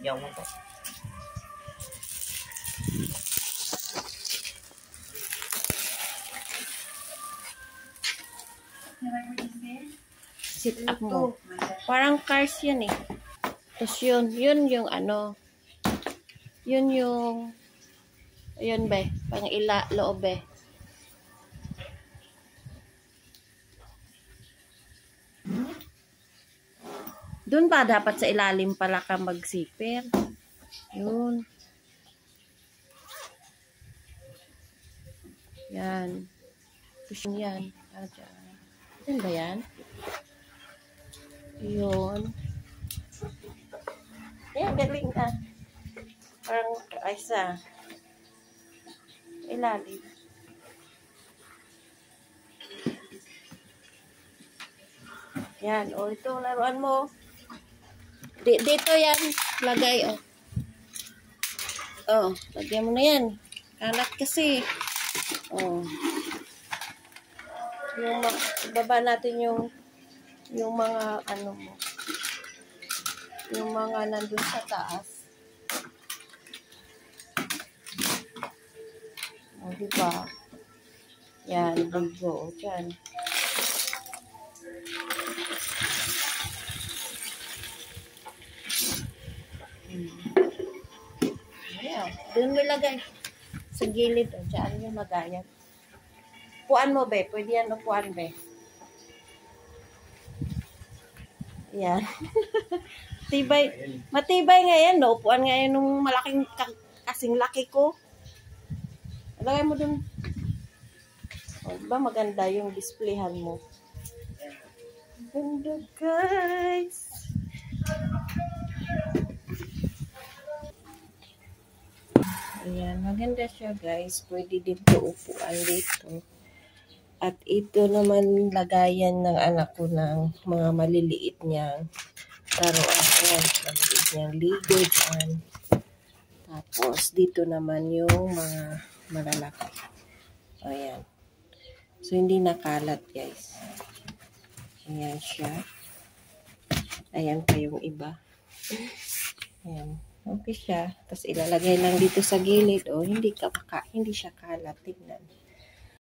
Yaw mo po. Sit up mo. Parang cars yan eh. Tapos yun yung ano. Yun be. Pang loob be. Doon pa dapat sa ilalim pala ka magsipir. Yun. Yan. Push yan. Yan ba yan? Yun. Yan, galing ah. Parang aysa. Ilalim. Yan. O, ito. Laruan mo. Dito yan. Lagay, oh. Oh, lagyan mo na yan. Kalat kasi. Oh. Ibaba natin yung mga ano mo. Yung mga nandun sa taas. O, diba? Yan, bigo. Diyan. Ayan. Doon mo ilagay. Sa gilid. O, diyan yung lagayan. Upuan mo, be. Pwede yan upuan, be. Yan. Tibay. Matibay nga yan, no? Upuan nga yan nung malaking kasing laki ko. Lagay mo dun. O, diba maganda yung displayhan mo? Ganda, guys. Ayan, maganda siya, guys. Pwede dito upuan dito. At ito naman lagayan ng anak ko ng mga maliliit niyang laruan. Ayan, maliliit niyang ligo dyan. Tapos, dito naman yung mga malalaki. Ayan. So, hindi nakalat, guys. Ayan siya. Ayan pa yung iba. Ayan. Okay siya. Tapos, ilalagay lang dito sa gilid. O, hindi siya kalat. Tignan.